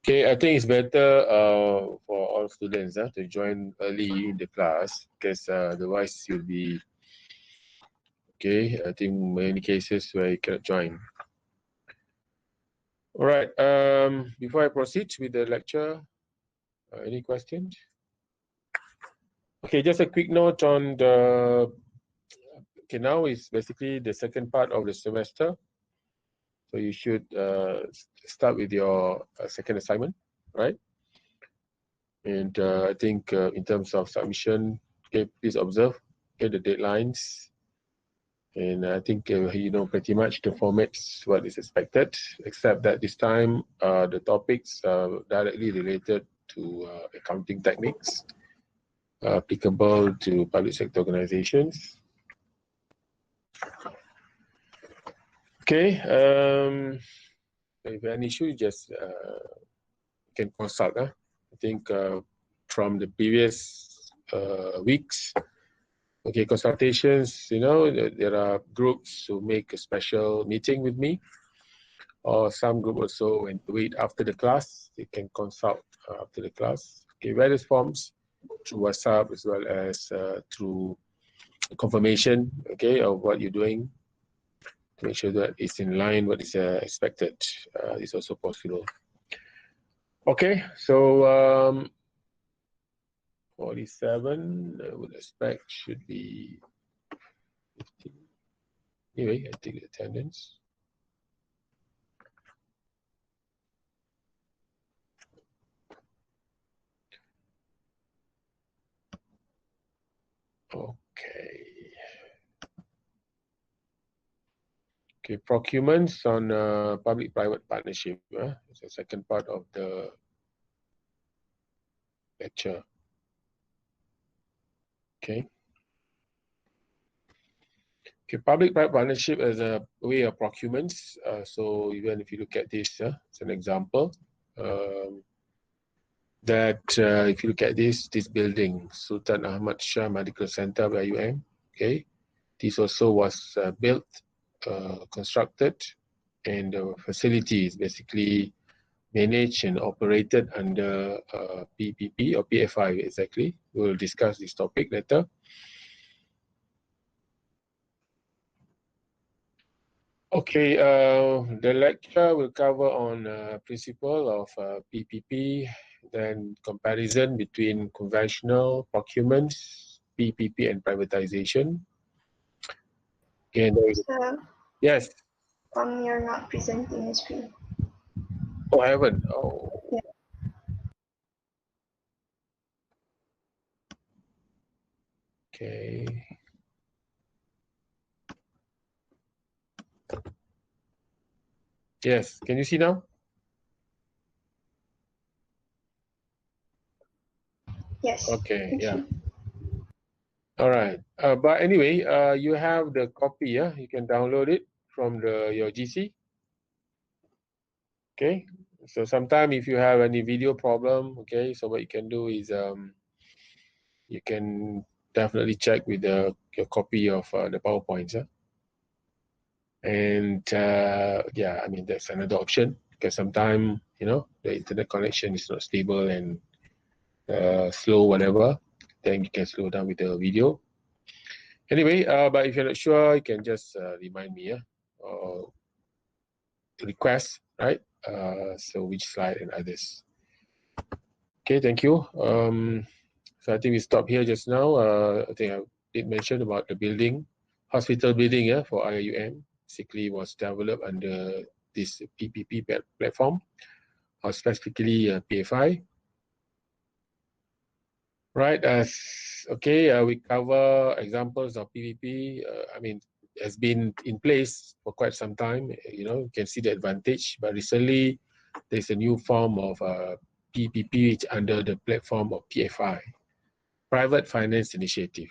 Okay, I think it's better for all students to join early in the class, because otherwise you'll be, okay, I think many cases where you cannot join. All right, before I proceed with the lecture, any questions? Okay, just a quick note on the, okay, now is basically the second part of the semester. So you should start with your second assignment, right? And I think in terms of submission, okay, please observe, okay, the deadlines. And I think you know pretty much the formats, what is expected, except that this time the topics are directly related to accounting techniques applicable to public sector organizations. Okay, if any issue, just can consult. I think from the previous weeks, okay, consultations, you know, there are groups who make a special meeting with me, or some group also when wait after the class, they can consult after the class. Okay, various forms through WhatsApp as well as through confirmation, okay, of what you're doing to make sure that it's in line what is expected. Is also possible. Okay, so 47, I would expect should be 15. Anyway, I take the attendance. Okay. Okay, procurements on public-private partnership. It's the second part of the lecture. Okay. Okay, public-private partnership as a way of procurements. So even if you look at this, it's an example. That if you look at this building, Sultan Ahmad Shah Medical Center by UM, okay, this also was built, constructed, and the facility is basically managed and operated under PPP or PFI exactly. We'll discuss this topic later. Okay, the lecture will cover on principle of PPP, then comparison between conventional procurements, PPP, and privatization. And yes. You're not presenting the screen. Oh, I haven't. Oh. Yeah. Okay. Yes, can you see now? Yes. Okay, yeah. All right. But anyway, you have the copy, yeah? You can download it from your GC. Okay. So sometime if you have any video problem, okay, so what you can do is you can definitely check with your copy of the PowerPoints. And yeah, I mean, that's another option, because sometimes, you know, the internet connection is not stable and slow, whatever, then you can slow down with the video. Anyway, but if you're not sure, you can just remind me, or request, right? So which slide and others. Okay, thank you. So I think we stop here just now. I think I did mention about the building, hospital building, yeah, for IUM. Basically was developed under this PPP platform, or specifically PFI. Right, okay, we cover examples of PPP. I mean, has been in place for quite some time. You know, you can see the advantage. But recently, there's a new form of PPP which under the platform of PFI, Private Finance Initiative.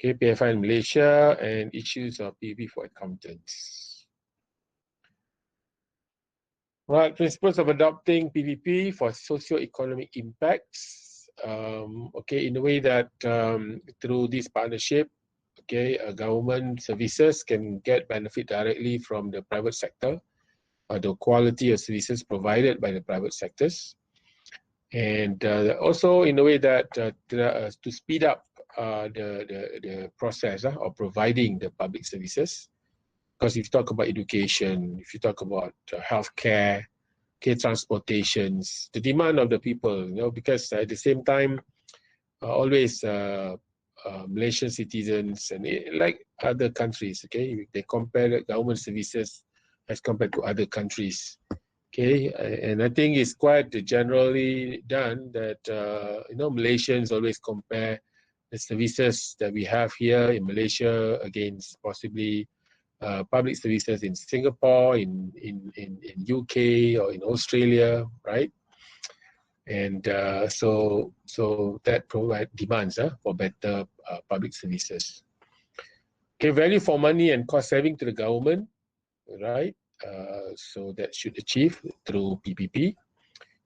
Okay, PFI in Malaysia and issues of PPP for accountants. Right, principles of adopting PPP for socio-economic impacts. Okay, in a way that through this partnership, okay, government services can get benefit directly from the private sector the quality of services provided by the private sectors, and also in a way that to speed up the process of providing the public services. Because if you talk about education, if you talk about healthcare, transportations, the demand of the people, because at the same time, always Malaysian citizens and like other countries, they compare the government services as compared to other countries, and I think it's quite generally done that Malaysians always compare the services that we have here in Malaysia against possibly public services in Singapore, in UK or in Australia, right? And so that provide demands for better public services. Value for money and cost saving to the government, right? So that should achieve through PPP.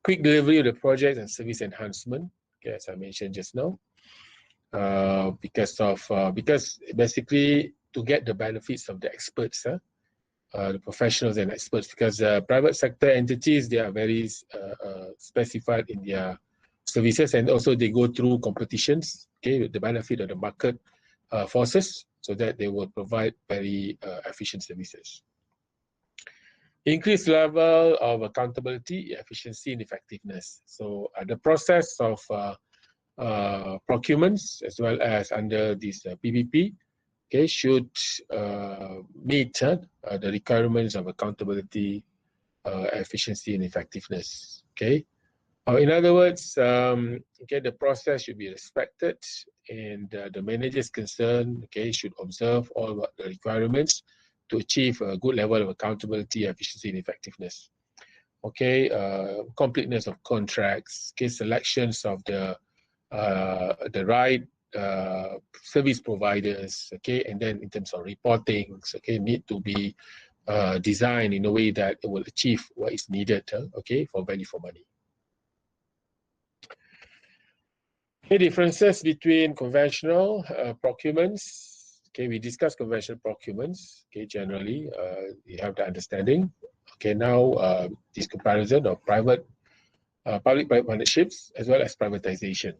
Quick delivery of the project and service enhancement, as I mentioned just now. Because basically to get the benefits of the experts, the professionals and experts, because private sector entities, they are very specified in their services, and also they go through competitions, with the benefit of the market forces, so that they will provide very efficient services. Increased level of accountability, efficiency, and effectiveness. So the process of procurements, as well as under this PPP, should meet the requirements of accountability, efficiency, and effectiveness. In other words, the process should be respected, and the managers concerned should observe all the requirements to achieve a good level of accountability, efficiency, and effectiveness. Completeness of contracts, selections of the right service providers, and then in terms of reporting, need to be designed in a way that it will achieve what is needed, for value for money. Differences between conventional procurements. We discuss conventional procurements. Generally, you have the understanding. Now this comparison of public-private partnerships as well as privatization.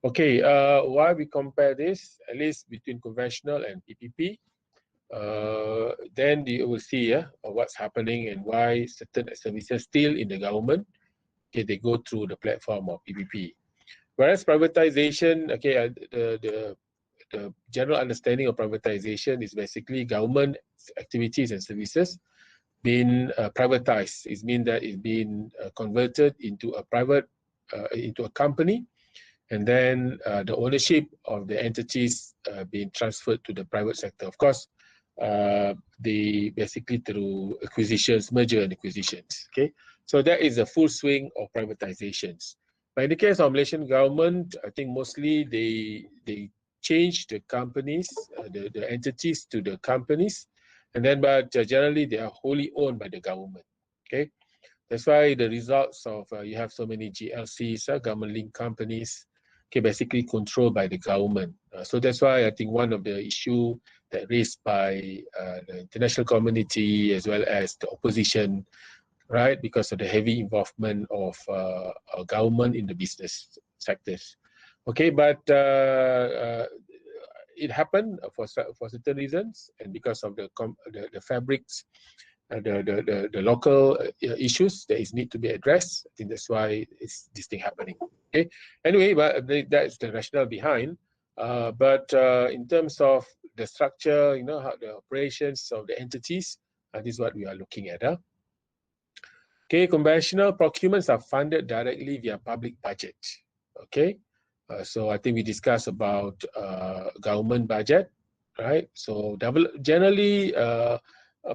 Why we compare this, at least between conventional and PPP, then you will see what's happening and why certain services still in the government, they go through the platform of PPP. Whereas privatization, the general understanding of privatization is basically government activities and services being privatized. It means that it's been converted into a private, into a company, and then the ownership of the entities being transferred to the private sector. Of course, they basically through acquisitions, merger and acquisitions. So that is a full swing of privatizations. But in the case of Malaysian government, I think mostly they change the companies, the entities to the companies, and then but generally they are wholly owned by the government. That's why the results of you have so many GLCs, government-linked companies, basically controlled by the government. So that's why I think one of the issue that raised by the international community as well as the opposition, right, because of the heavy involvement of government in the business sectors. But it happened for certain reasons, and because of the fabrics, the local issues that is need to be addressed. I think that's why it's this thing happening. Anyway, but that's the rationale behind. But in terms of the structure, how the operations of the entities, this is what we are looking at. Conventional procurements are funded directly via public budget. So I think we discussed about government budget, right? So generally,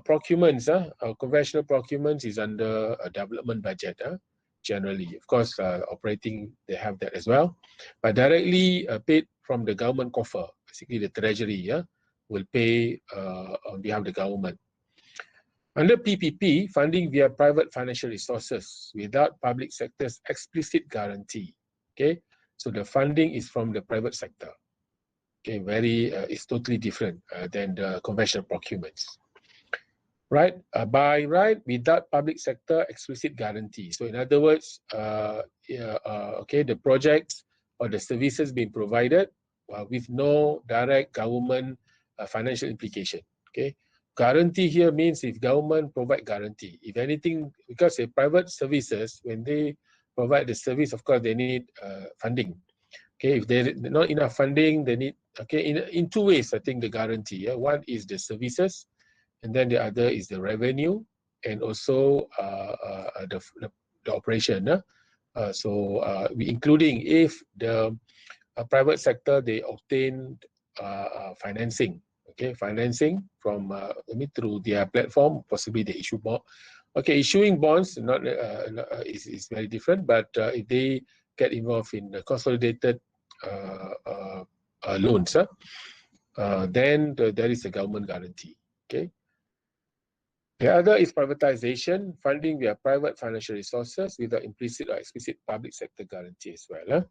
procurements, conventional procurements is under a development budget. Generally, of course, operating they have that as well, but directly paid from the government coffer. Basically, the treasury will pay on behalf of the government. Under PPP, funding via private financial resources without public sector's explicit guarantee. So the funding is from the private sector. It's totally different than the conventional procurements. right? By right without public sector explicit guarantee. So in other words, okay, the projects or the services being provided with no direct government financial implication. Okay, guarantee here means if government provide guarantee. If anything, because a private services, when they provide the service, of course they need funding. Okay, if there's not enough funding, they need, okay, in two ways, I think the guarantee. One is the services, and then the other is the revenue, and also the operation. Including if the private sector, they obtain financing, okay, financing from through their platform, possibly they issue bond. Okay, issuing bonds is very different, but if they get involved in the consolidated loans, then there is a government guarantee. Okay. The other is privatization, funding via private financial resources without implicit or explicit public sector guarantee as well.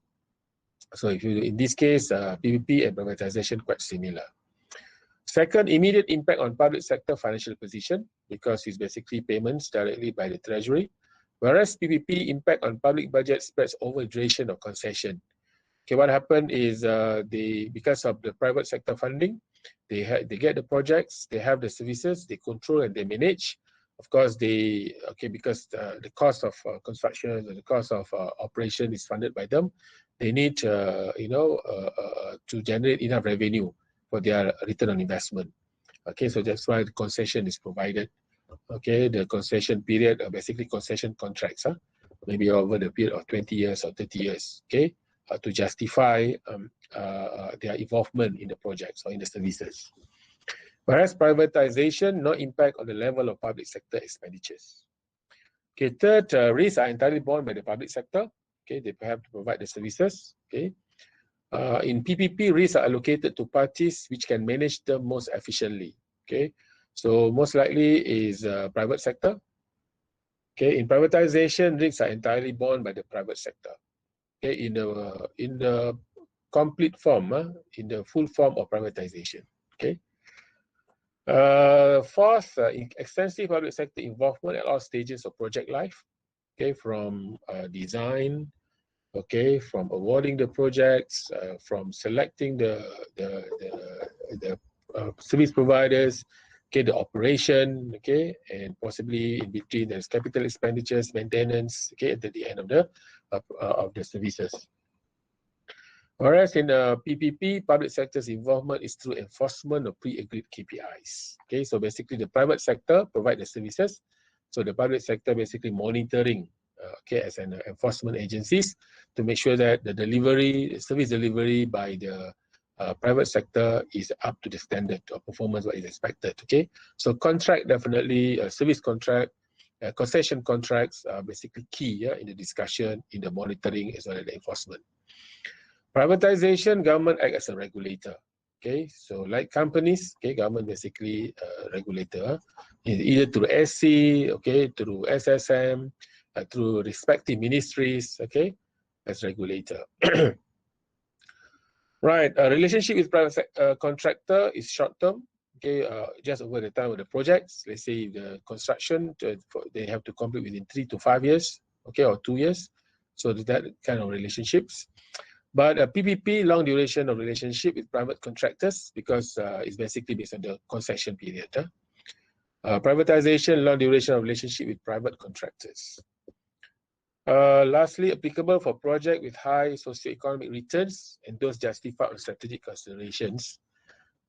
So if you, in this case, PPP and privatization quite similar. Second, immediate impact on public sector financial position, because it's basically payments directly by the treasury. Whereas PPP impact on public budget spreads over duration of concession. Okay, what happened is because of the private sector funding, they get the projects, they have the services, they control and they manage. Of course, because the cost of construction, the cost of operation is funded by them, they need to generate enough revenue for their return on investment. Okay, so that's why the concession is provided. Okay, the concession period, basically concession contracts, maybe over the period of 20 years or 30 years. Okay. To justify their involvement in the projects or in the services. Whereas privatization, no impact on the level of public sector expenditures. Okay, third, risks are entirely borne by the public sector. Okay, they have to provide the services. Okay, in PPP, risks are allocated to parties which can manage them most efficiently. Okay, so most likely is private sector. Okay, in privatization, risks are entirely borne by the private sector. Okay, in the complete form, in the full form of privatization. Okay. Fourth, extensive public sector involvement at all stages of project life. Okay, from design, okay, from awarding the projects, from selecting the service providers, okay, the operation, okay, and possibly in between there's capital expenditures, maintenance, okay, at the end of the services. Whereas in PPP, public sector's involvement is through enforcement of pre-agreed KPIs. Okay, so basically the private sector provide the services, so the public sector basically monitoring, okay, as an enforcement agencies to make sure that the service delivery by the private sector is up to the standard of performance what is expected. Okay, so contract definitely, service contract, concession contracts are basically key in the discussion, in the monitoring as well as the enforcement. Privatization, government act as a regulator. Okay, so like companies, okay, government basically regulator, either through SC, okay, through SSM, through respective ministries, okay, as regulator. Right, a relationship with private contractor is short term, okay, just over the time of the projects. Let's say the construction, they have to complete within 3 to 5 years, okay, or 2 years. So that kind of relationships. But PPP, long duration of relationship with private contractors, because it's basically based on the concession period. Privatization, long duration of relationship with private contractors. Lastly, applicable for project with high socioeconomic returns and those justified on strategic considerations.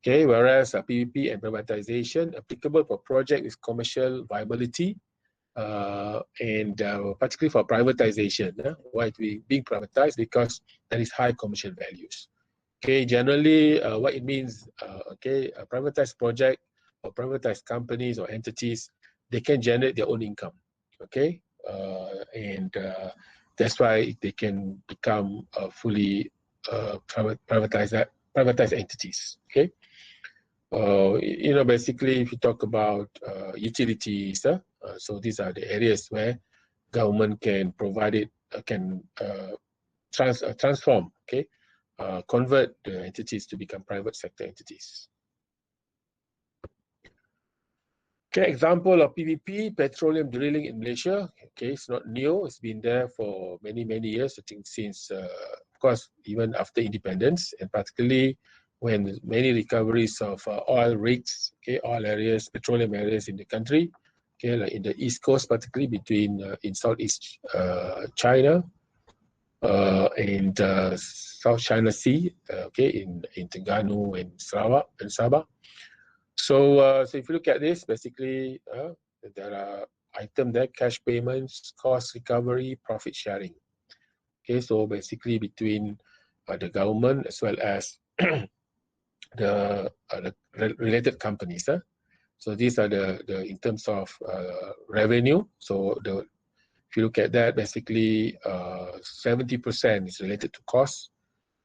Okay, whereas PPP and privatization applicable for project with commercial viability, and particularly for privatization. Why it being privatized? Because there is high commercial values. Okay, generally what it means, okay, a privatized project or privatized companies or entities, they can generate their own income. Okay, and that's why they can become fully privatized entities. Okay. Basically, if you talk about utilities, so these are the areas where government can provide it, can transform, okay, convert the entities to become private sector entities. Okay, example of PPP, petroleum drilling in Malaysia. Okay, it's not new. It's been there for many, many years. I think since, of course, even after independence, and particularly when many recoveries of oil rigs, okay, oil areas, petroleum areas in the country, okay, like in the East Coast, particularly between in Southeast China and South China Sea, okay, in Terengganu and Sarawak and Sabah. So, so if you look at this, basically, there are items there: cash payments, cost recovery, profit sharing. Okay, so basically between the government as well as the related companies. So these are the in terms of revenue. So if you look at that, basically 70% is related to costs.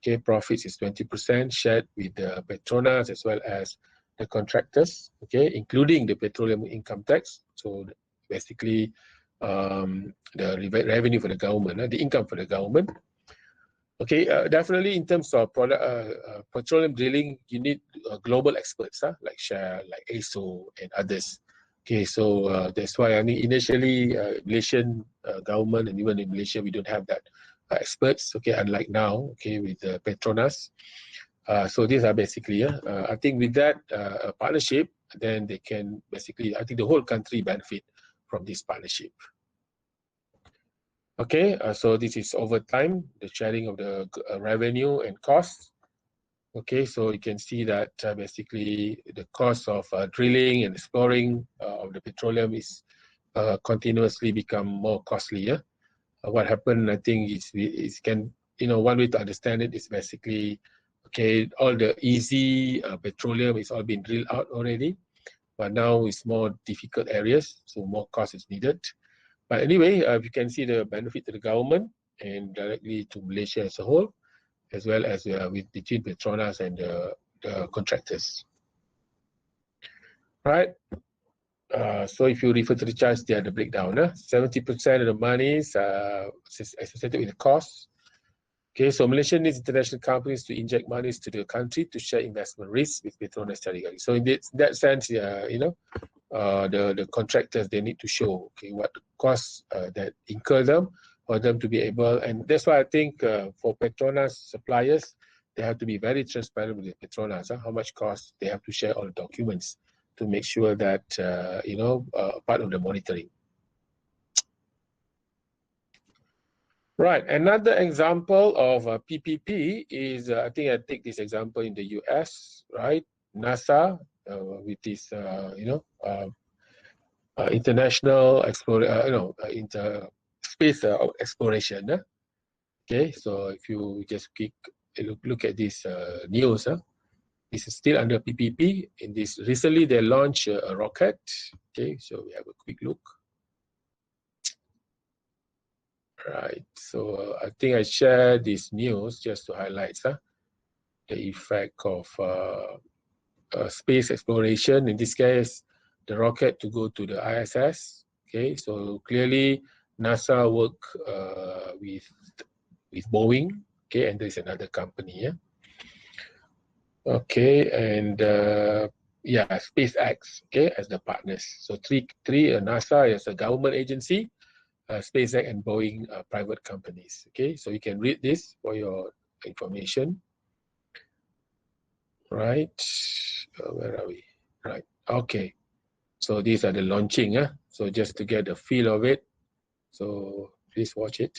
Okay, profits is 20% shared with the Petronas as well as the contractors, okay, including the petroleum income tax. So basically the revenue for the government, the income for the government. Okay, definitely in terms of product, petroleum drilling, you need global experts, like Shell, like ASO and others. Okay, so that's why I mean initially Malaysian government and even in Malaysia we don't have that experts. Okay, unlike now, okay, with Petronas. So these are basically, I think with that partnership, then they can basically, I think the whole country benefit from this partnership. Okay, so this is over time, the sharing of the revenue and costs. Okay, so you can see that basically the cost of drilling and exploring of the petroleum is continuously become more costly. Yeah? What happened, I think, is can, you know, one way to understand it is basically, okay, all the easy petroleum is all been drilled out already, but now it's more difficult areas, so more cost is needed. But anyway, you can see the benefit to the government and directly to Malaysia as a whole, as well as with between Petronas and the contractors. Right. So if you refer to the charts, they are the breakdown. 70% of the money is associated with the costs. Okay, so Malaysia needs international companies to inject monies to the country to share investment risk with Petronas Carigali. So in that sense, you know, the contractors, they need to show, okay, what the costs that incur them for them to be able, and that's why I think for Petronas suppliers, they have to be very transparent with Petronas, how much cost they have to share all the documents to make sure that, you know, part of the monitoring. Right, another example of PPP is, I think I take this example in the US, right? NASA with this, you know, international space exploration. Okay, so if you just look at this news, this is still under PPP. In this, recently they launched a rocket. Okay, so we have a quick look. Right, so I think I shared this news just to highlight the effect of space exploration. In this case, the rocket to go to the ISS. Okay, so clearly NASA work with Boeing. Okay, and there's another company. Yeah. Okay, and yeah, SpaceX. Okay, as the partners. So three NASA as a government agency, SpaceX and Boeing private companies. Okay, so you can read this for your information. Right, where are we? Right, okay. So these are the launching. So just to get a feel of it. So please watch it.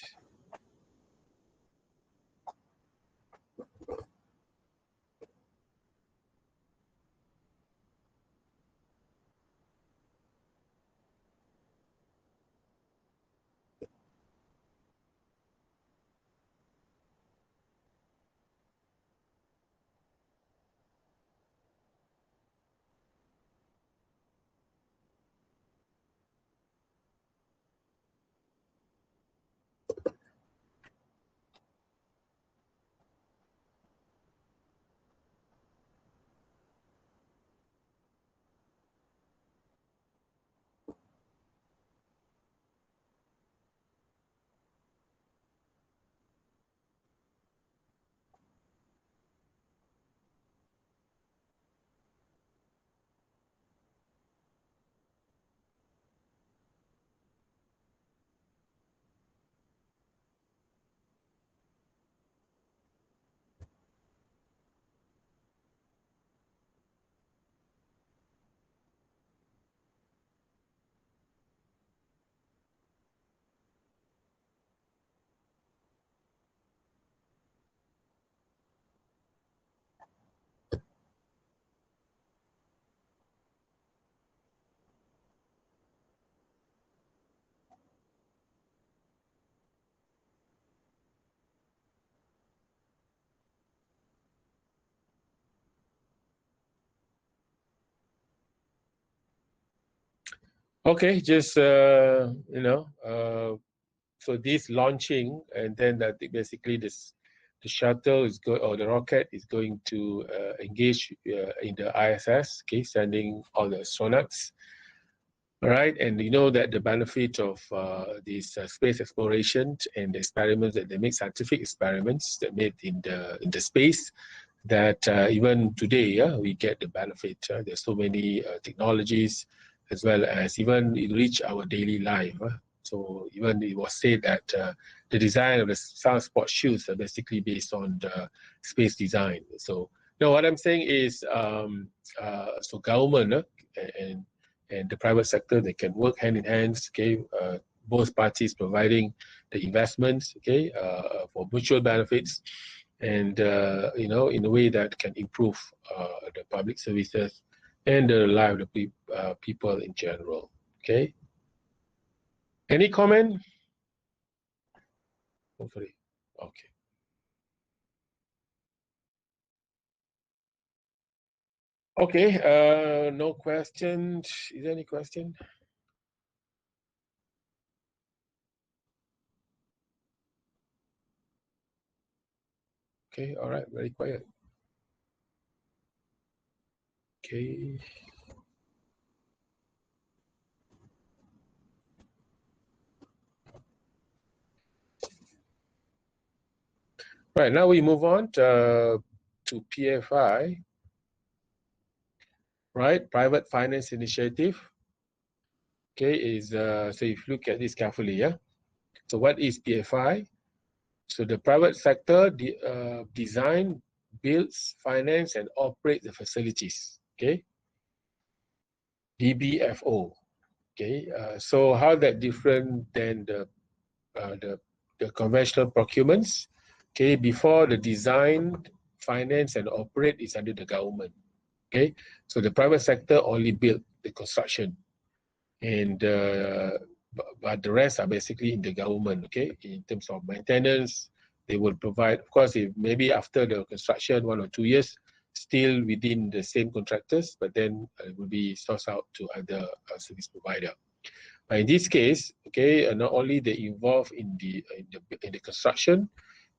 Okay, just so this launching, and then that basically this the shuttle is going, or the rocket is going to engage in the ISS, okay, sending all the astronauts. All right, and you know that the benefit of this space exploration and the experiments that they make, scientific experiments that made in the space, that even today, we get the benefit. There's so many technologies, as well as even it reach our daily life. So even it was said that the design of the sound sport shoes are basically based on the space design. So no, what I'm saying is, so government and the private sector, they can work hand in hand. Okay, both parties providing the investments, okay, for mutual benefits, and in a way that can improve the public services and the life of the people in general. Okay. Any comment? Hopefully. Okay. Okay. No questions. Is there any question? Okay. All right. Very quiet. Okay. Right. Now we move on to PFI. Right. Private Finance Initiative. Okay. Is so if you look at this carefully, yeah. So what is PFI? So the private sector design, builds, finance, and operate the facilities. Okay, DBFO. Okay, so how that different than the conventional procurements? Okay, before the design, finance, and operate is under the government. Okay, so the private sector only build the construction, and but the rest are basically in the government. Okay, in terms of maintenance, they will provide, of course, if maybe after the construction 1 or 2 years, still within the same contractors, but then it will be sourced out to other service provider. But in this case, okay, not only they involved in the construction,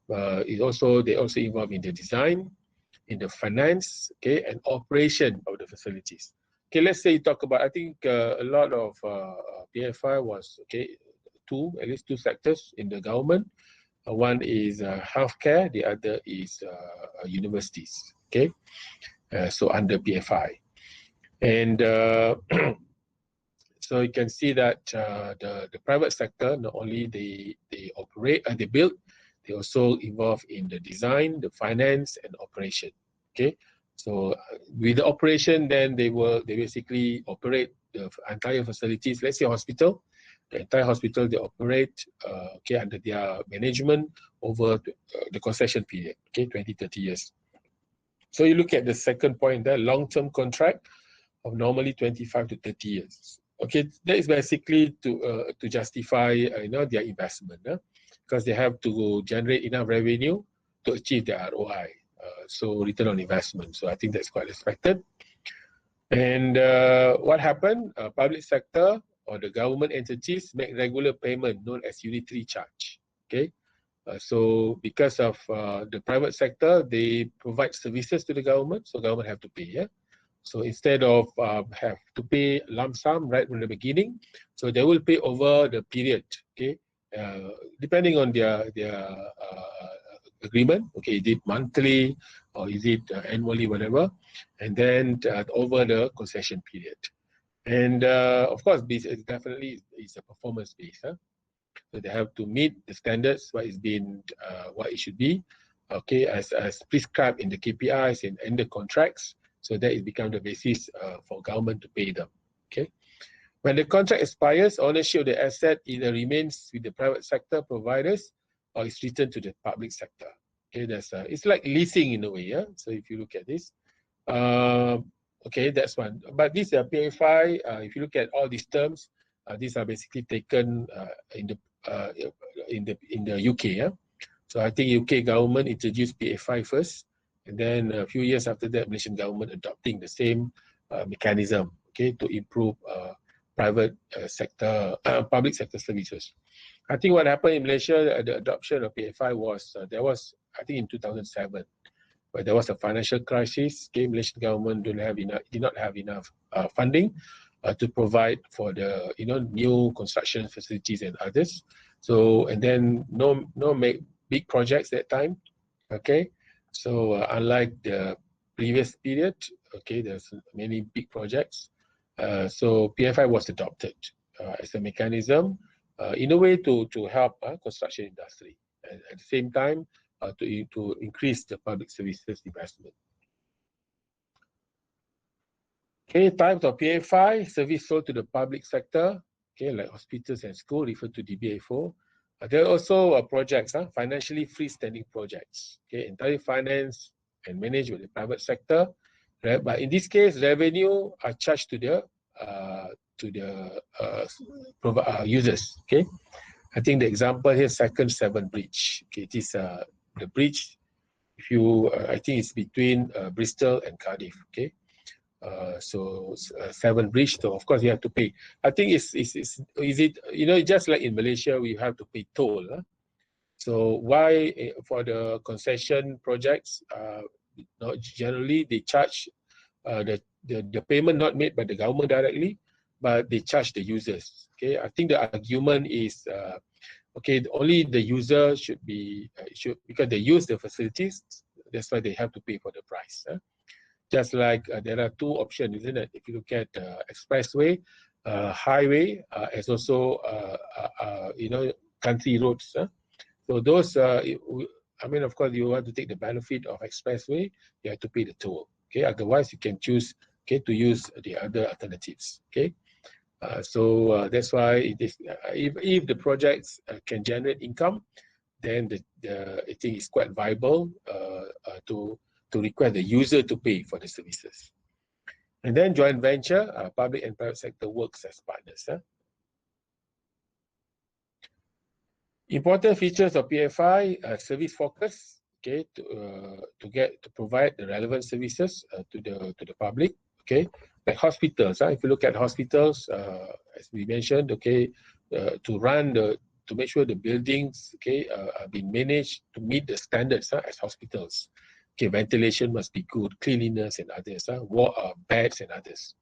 they also involved in the design, in the finance, okay, and operation of the facilities. Okay, let's say you talk about, I think a lot of PFI was, okay, at least two sectors in the government. One is healthcare, the other is universities, okay, so under PFI. And so you can see that the private sector, not only they operate and they build, they also involve in the design, the finance, and operation. Okay, so with the operation, then they basically operate the entire facilities. Let's say hospital, the entire hospital they operate okay, under their management over the concession period. Okay, 20-30 years. So you look at the second point there, long-term contract of normally 25 to 30 years. Okay, that is basically to justify their investment, because they have to generate enough revenue to achieve their ROI, so return on investment. So I think that's quite expected. And what happened? Public sector or the government entities make regular payment known as unitary charge. Okay, so because of the private sector, they provide services to the government, so government have to pay. Yeah. So instead of have to pay lump sum right from the beginning, so they will pay over the period, okay, depending on their agreement. Okay, is it monthly or is it annually, whatever, and then over the concession period. And of course, this is definitely is a performance based. So they have to meet the standards, what it should be, okay, as prescribed in the KPIs and the contracts. So that it becomes the basis for government to pay them. Okay. When the contract expires, ownership of the asset either remains with the private sector providers or is returned to the public sector. Okay, it's like leasing in a way. Yeah. So if you look at this, okay, that's one. But these are PFI. If you look at all these terms, these are basically taken in the UK. Yeah. So I think UK government introduced PFI first. And then a few years after that, Malaysian government adopting the same mechanism, okay, to improve private sector, public sector services. I think what happened in Malaysia, the adoption of PFI was, there was, I think in 2007, where there was a financial crisis. Okay, Malaysian government did not have enough funding to provide for the new construction facilities and others. So and then no make big projects that time. Okay, so unlike the previous period, okay, there's many big projects. So PFI was adopted as a mechanism in a way to help construction industry, and at the same time to increase the public services investment. Okay, types of PFI, service sold to the public sector, okay, like hospitals and schools, referred to DBA4. There are also projects, financially freestanding projects, okay, entirely financed and managed by the private sector. Right? But in this case, revenue are charged to the users. Okay, I think the example here, Second 7 bridge. Okay, it is the bridge. If you, I think it's between Bristol and Cardiff. Okay, so 7 bridge. So of course you have to pay. I think is it just like in Malaysia we have to pay toll. So why for the concession projects? Generally they charge the payment not made by the government directly, but they charge the users. Okay, I think the argument is okay, only the user should be because they use the facilities, that's why they have to pay for the price. Just like there are two options, isn't it? If you look at expressway, highway, as also country roads. So those, I mean, of course, you want to take the benefit of expressway, you have to pay the toll. Okay, otherwise you can choose to use the other alternatives. Okay, so that's why it is. If the projects can generate income, then I think it's quite viable to require the user to pay for the services. And then joint venture, public and private sector works as partners. Important features of PFI: service focus. Okay, to provide the relevant services to the public. Okay, like hospitals. If you look at hospitals, as we mentioned, okay, to make sure the buildings, okay, are being managed to meet the standards as hospitals. Okay, ventilation must be good, cleanliness and others, beds and others.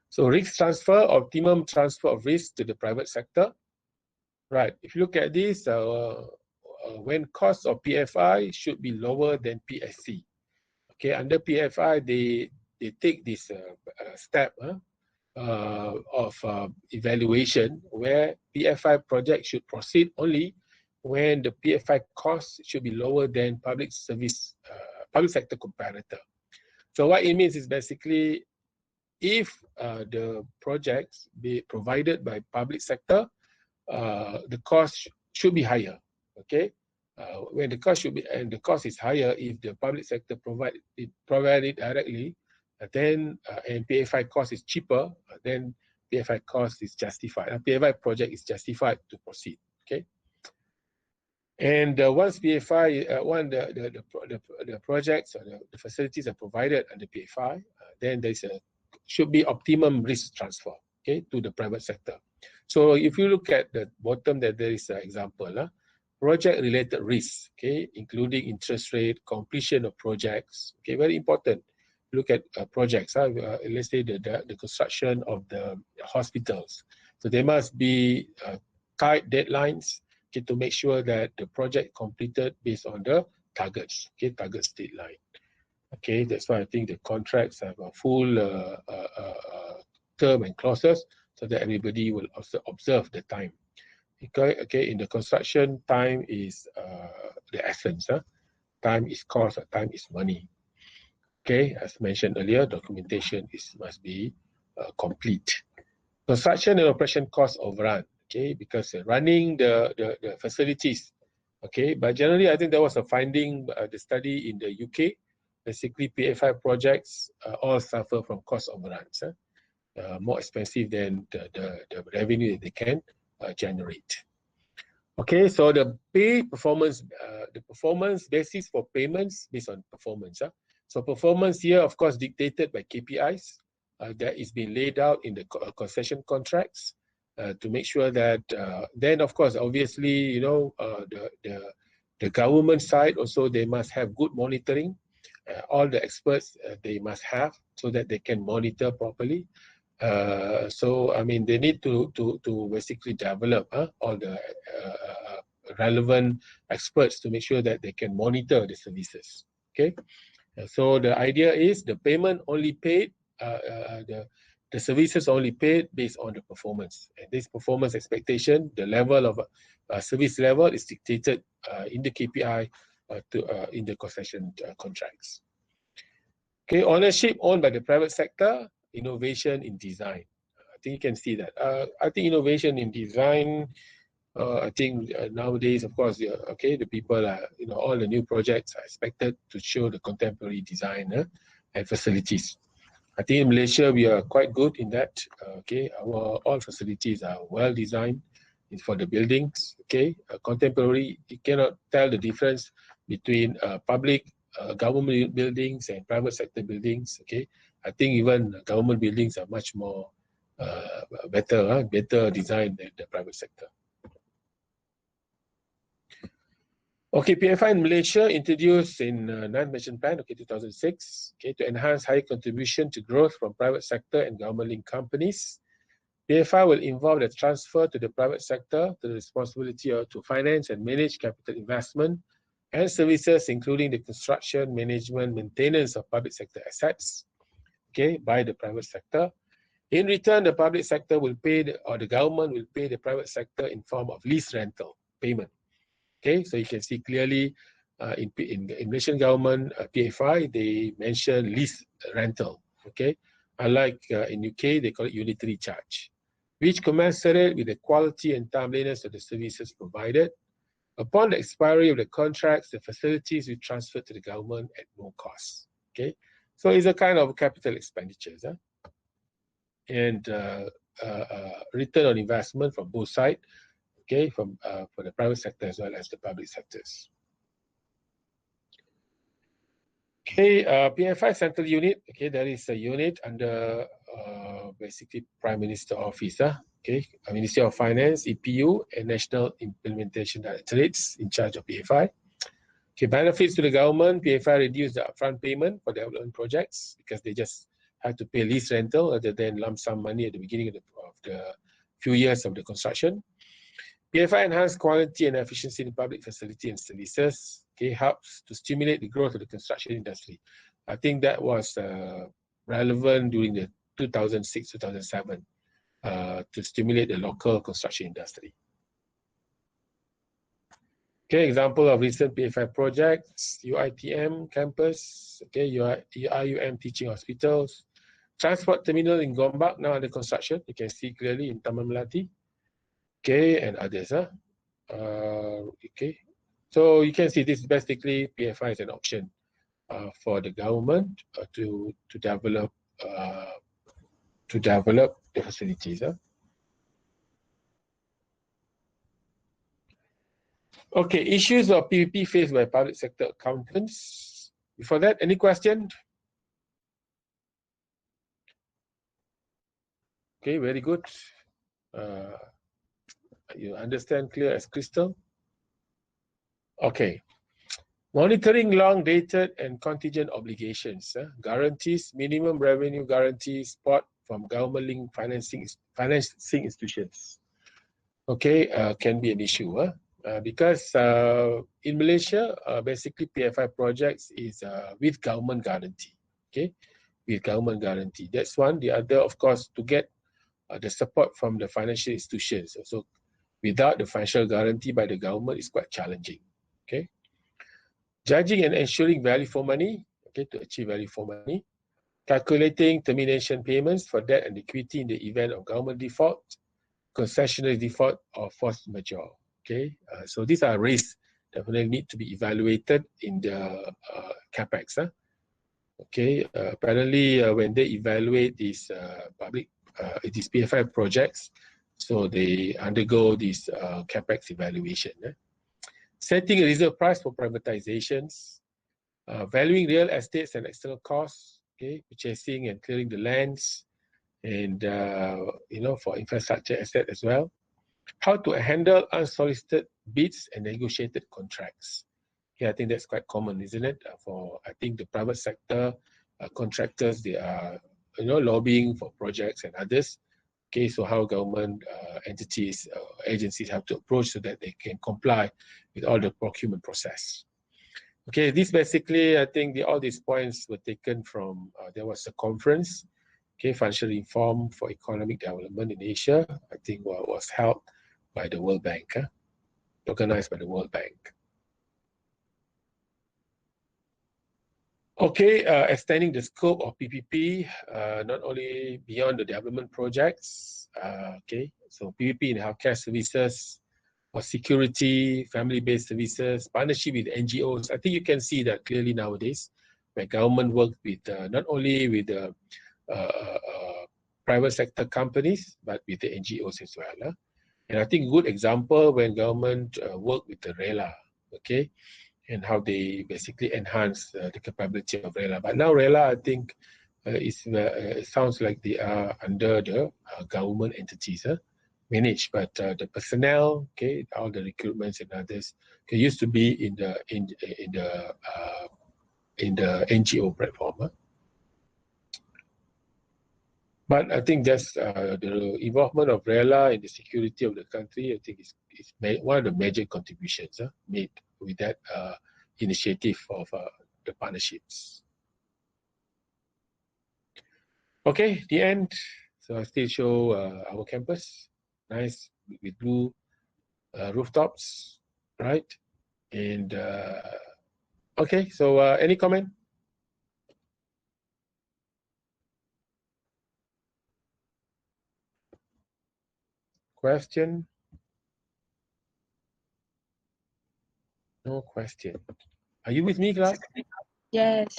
So risk transfer, optimum transfer of risk to the private sector. Right, if you look at this, when cost of PFI should be lower than PSC. Okay, under PFI, they take this step of evaluation where PFI project should proceed only when the PFI cost should be lower than public sector comparator. So what it means is basically, if the projects be provided by public sector, the cost should be higher. Okay, when the cost should be, and the cost is higher if the public sector provide it directly, then and PFI cost is cheaper, then PFI cost is justified. PFI project is justified to proceed. Okay. And once PFI, the projects or the facilities are provided under PFI, then there's should be optimum risk transfer, okay, to the private sector. So if you look at the bottom, there is an example, project-related risks, okay, including interest rate, completion of projects. Okay, very important. Look at projects. Let's say the construction of the hospitals. So there must be tight deadlines, okay, to make sure that the project completed based on the targets, okay, targets deadline. Okay, that's why I think the contracts have a full term and clauses so that everybody will also observe the time. Okay, in the construction, time is the essence. Time is cost, time is money. Okay, as mentioned earlier, documentation must be complete. Construction and operation cost overrun. Okay, because running the facilities. Okay, but generally I think there was a finding, the study in the UK. Basically, PFI projects all suffer from cost overruns, more expensive than the revenue that they can generate. Okay, so the performance basis for payments based on performance. So performance here, of course, dictated by KPIs. that is being laid out in the concession contracts to make sure that then, of course, obviously, you know, the government side also, they must have good monitoring. All the experts they must have so that they can monitor properly. So I mean, they need to basically develop all the relevant experts to make sure that they can monitor the services. Okay, so the idea is the payment only paid, the services only paid based on the performance. And this performance expectation, the level of service level is dictated in the KPI in the concession contracts. Okay, ownership owned by the private sector, innovation in design. I think you can see that. I think innovation in design, I think nowadays, of course, okay, the people are, you know, all the new projects are expected to show the contemporary design and facilities. I think in Malaysia, we are quite good in that. Okay, our all facilities are well designed for the buildings. Okay, contemporary, you cannot tell the difference between public government buildings and private sector buildings. Okay, I think even government buildings are much more better designed than the private sector. Okay, PFI in Malaysia introduced in non-mentioned plan, okay, 2006, okay, to enhance high contribution to growth from private sector and government-linked companies. PFI will involve the transfer to the private sector to the responsibility to finance and manage capital investment and services, including the construction, management, maintenance of public sector assets, okay, by the private sector. In return, the public sector will pay, or the government will pay the private sector in form of lease rental payment. Okay, so you can see clearly in Malaysian government PFI, they mention lease rental. Okay, unlike in UK, they call it unitary charge, which commensurate with the quality and timeliness of the services provided. Upon the expiry of the contracts, the facilities will transfer to the government at no cost. Okay, so it's a kind of capital expenditures, and return on investment from both sides. Okay, for the private sector as well as the public sectors. Okay, PFI Central Unit. Okay, there is a unit under basically Prime Minister Office. Okay, Ministry of Finance, EPU, and National Implementation Directorates in charge of PFI. Okay, benefits to the government. PFI reduced the upfront payment for development projects because they just have to pay lease rental rather than lump sum money at the beginning of the few years of the construction. PFI enhanced quality and efficiency in public facility and services. Okay, helps to stimulate the growth of the construction industry. I think that was relevant during the 2006-2007 to stimulate the local construction industry. Okay, example of recent PFI projects: UITM campus, okay, IUM teaching hospitals, transport terminal in Gombak now under construction. You can see clearly in Taman Melati. Okay, and others. Okay, so you can see this is basically PFI is an option for the government to develop the facilities. Okay, issues of PPP faced by public sector accountants. Before that, any question? Okay, very good. You understand clear as crystal? Okay. Monitoring long-dated and contingent obligations, guarantees, minimum revenue guarantees, support from government-linked financing institutions. Okay, can be an issue because in Malaysia, basically PFI projects is with government guarantee. Okay, with government guarantee. That's one. The other, of course, to get the support from the financial institutions. So without the financial guarantee by the government is quite challenging. Okay. Judging and ensuring value for money, okay, to achieve value for money. Calculating termination payments for debt and equity in the event of government default, concessionary default, or force majeure. Okay, so these are risks definitely need to be evaluated in the capex. Okay, apparently when they evaluate these these PFI projects, so they undergo this capex evaluation. Setting a reserve price for privatizations, valuing real estates and external costs, okay, purchasing and clearing the lands, and for infrastructure asset as well. How to handle unsolicited bids and negotiated contracts. Yeah, I think that's quite common, isn't it? For I think the private sector contractors, they are lobbying for projects and others. Okay, so how government entities, agencies have to approach so that they can comply with all the procurement process. Okay, this basically, I think all these points were taken from, there was a conference, okay, Financial Reform for Economic Development in Asia, I think was held by the World Bank, organized by the World Bank. Okay, extending the scope of PPP, not only beyond the development projects, okay, so PPP in healthcare services, or security, family-based services, partnership with NGOs. I think you can see that clearly nowadays, where government works with not only with the private sector companies, but with the NGOs as well. And I think a good example when government work with the RELA, okay, and how they basically enhance the capability of RELA. But now RELA, I think, it sounds like they are under the government entities, managed, but the personnel, okay, all the recruitments and others, okay, used to be in the NGO platform. But I think that's the involvement of RELA in the security of the country. I think is one of the major contributions made with that initiative of the partnerships. Okay, the end. So I still show our campus, nice with blue rooftops, right? And okay, so any comment? Question? No question. Are you with me, Clark? Yes.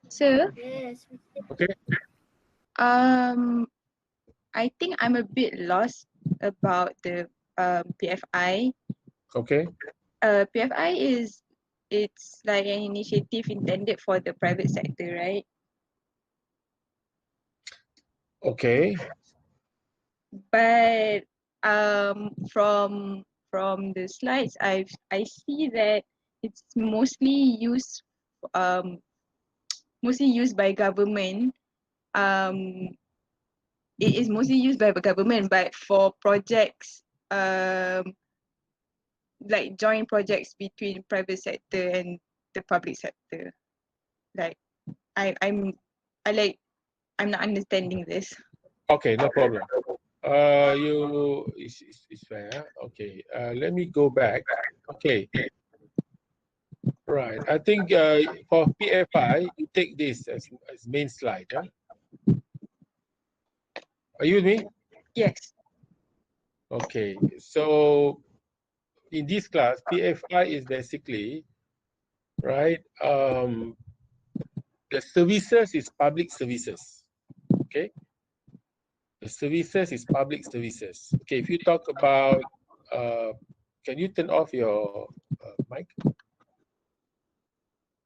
So, Yes. Okay. I think I'm a bit lost about the PFI. Okay. PFI it's like an initiative intended for the private sector, right? Okay. But from the slides, I see that it's mostly used by government. It is mostly used by the government, but for projects like joint projects between private sector and the public sector. Like I'm not understanding this. Okay, no problem. It's fair. Okay. Let me go back. Okay. Right. I think for PFI, you take this as main slide. Huh? Are you with me? Yes. Okay. So in this class, PFI is basically, right, the services is public services. Okay. The services is public services. Okay. If you talk about, can you turn off your mic?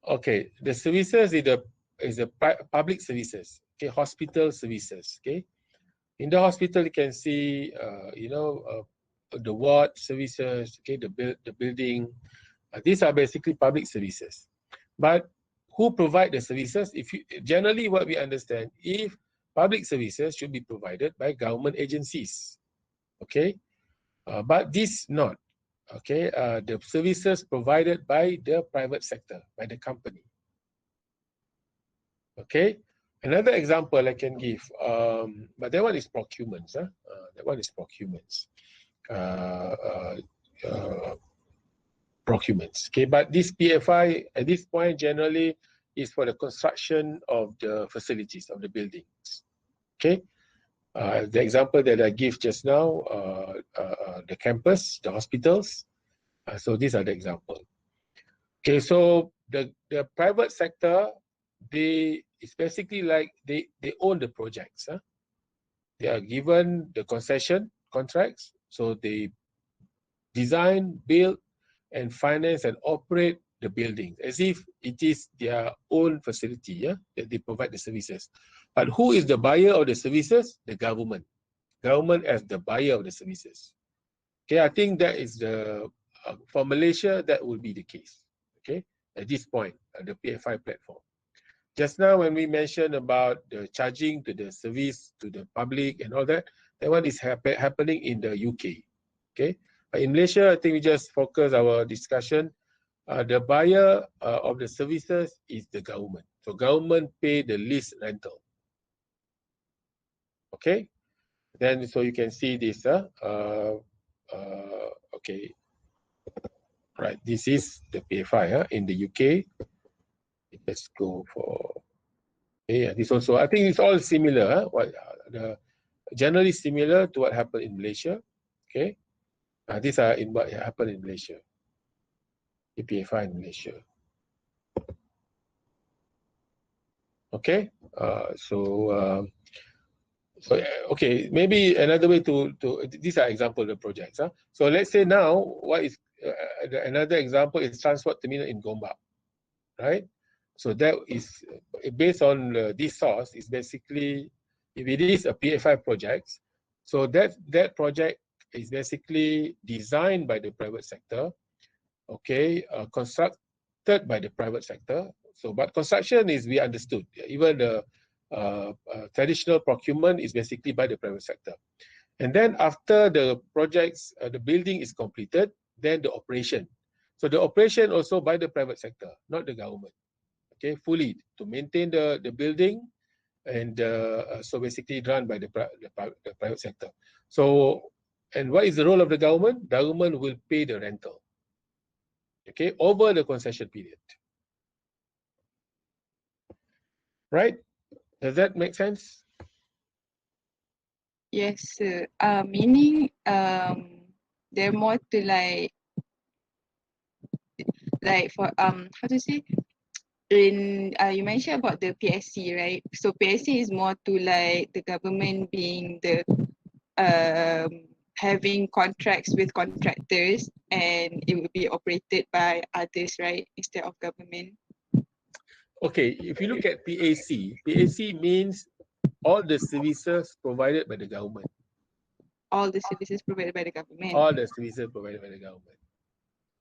Okay. The services is the public services. Okay. Hospital services. Okay. In the hospital, you can see, the ward services. Okay. The building. These are basically public services. But who provide the services? Generally what we understand, if public services should be provided by government agencies, okay, but this not, okay, the services provided by the private sector, by the company, okay. Another example I can give, but that one is procurements, that one is procurements. Procurements. Okay, but this PFI at this point generally is for the construction of the facilities of the buildings. Okay, the example that I give just now, the campus, the hospitals. So these are the examples. Okay, so the private sector, it's basically like they own the projects. They are given the concession contracts, so they design, build, and finance and operate the buildings as if it is their own facility, that they provide the services. But who is the buyer of the services? The government. Government as the buyer of the services. Okay, I think that is the, for Malaysia, that will be the case. Okay, at this point, the PFI platform. Just now when we mentioned about the charging to the service to the public and all that, that one is happening in the UK. Okay, but in Malaysia, I think we just focus our discussion. The buyer of the services is the government. So government pay the lease rental. Okay, then so you can see this. Okay, right. This is the PFI in the UK. Let's go for. Yeah, this also. I think it's all similar. What generally similar to what happened in Malaysia. Okay, these are in what happened in Malaysia. The PFI in Malaysia. Okay, so okay, maybe another way to these are example of the projects. So let's say now what is another example is transport terminal in Gombak, right? So that is based on this source is basically, if it is a PFI project, so that project is basically designed by the private sector, okay, constructed by the private sector. So, but construction is, we understood, even the traditional procurement is basically by the private sector. And then after the projects, the building is completed, then the operation. So the operation also by the private sector, not the government. Okay, fully to maintain the building, and so basically run by the private sector. So, and what is the role of the government? The government will pay the rental, okay, over the concession period. Right? Does that make sense? Yes, sir. Meaning they're more to like for how to say, in you mentioned about the PSC, right? So PSC is more to like the government being the having contracts with contractors, and it will be operated by others, right, instead of government. Okay, if you look at PAC means all the services provided by the government. All the services provided by the government. All the services provided by the government.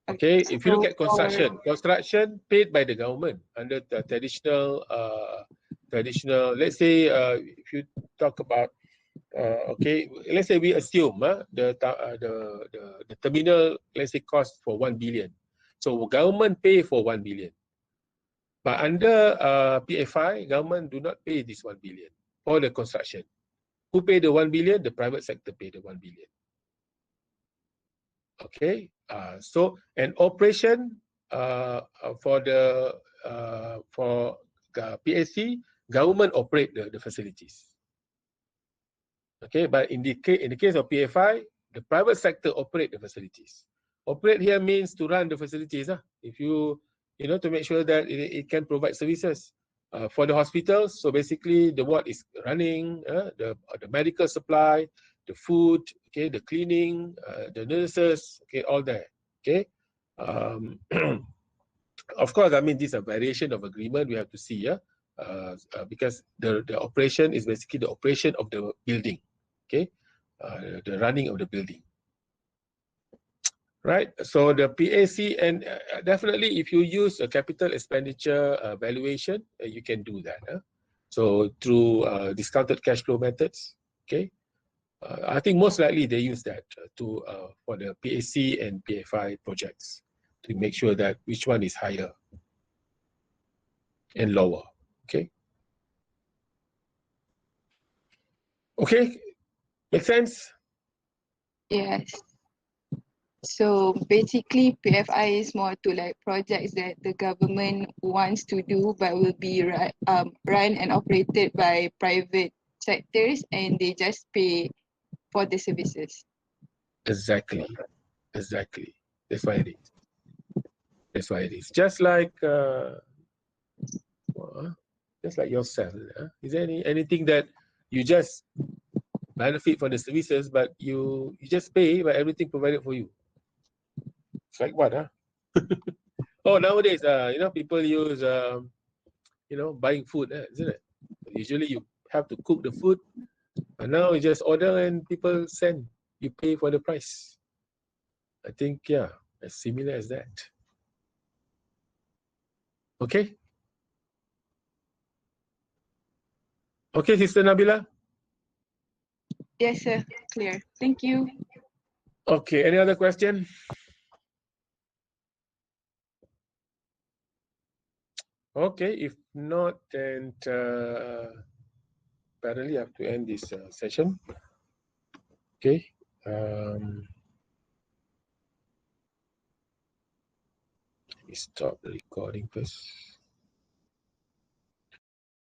Okay, if you look at construction paid by the government under the traditional, let's say if you talk about, okay, let's say we assume the terminal, let's say, cost for 1 billion. So government pay for 1 billion. But under PFI, government do not pay this 1 billion for the construction. Who pay the 1 billion? The private sector pay the 1 billion. Okay, so an operation for the PSC, government operate the facilities. Okay, but in the case of PFI, the private sector operate the facilities. Operate here means to run the facilities. If you know, to make sure that it can provide services for the hospitals. So basically, the ward is running, the medical supply, the food, okay, the cleaning, the nurses, okay, all that. Okay, of course, I mean, this is a variation of agreement we have to see, because the operation is basically the operation of the building, okay, the running of the building. Right, so the PAC, and definitely if you use a capital expenditure valuation, you can do that. So through discounted cash flow methods, okay. I think most likely they use that for the PAC and PFI projects to make sure that which one is higher and lower, okay. Okay, make sense? Yes. So basically, PFI is more to like projects that the government wants to do, but will be run and operated by private sectors, and they just pay for the services. Exactly, exactly. That's why it is. That's why it is. Just like yourself. Is there anything that you just benefit from the services, but you just pay, but everything provided for you? It's like what, Oh, nowadays, you know, people use, you know, buying food, isn't it? Usually you have to cook the food. And now you just order and people send. You pay for the price. I think, yeah, as similar as that. Okay. Okay, Sister Nabila. Yes, sir. Clear. Thank you. Okay, any other question? Okay, if not, then apparently I have to end this session. Okay. Let me stop the recording first.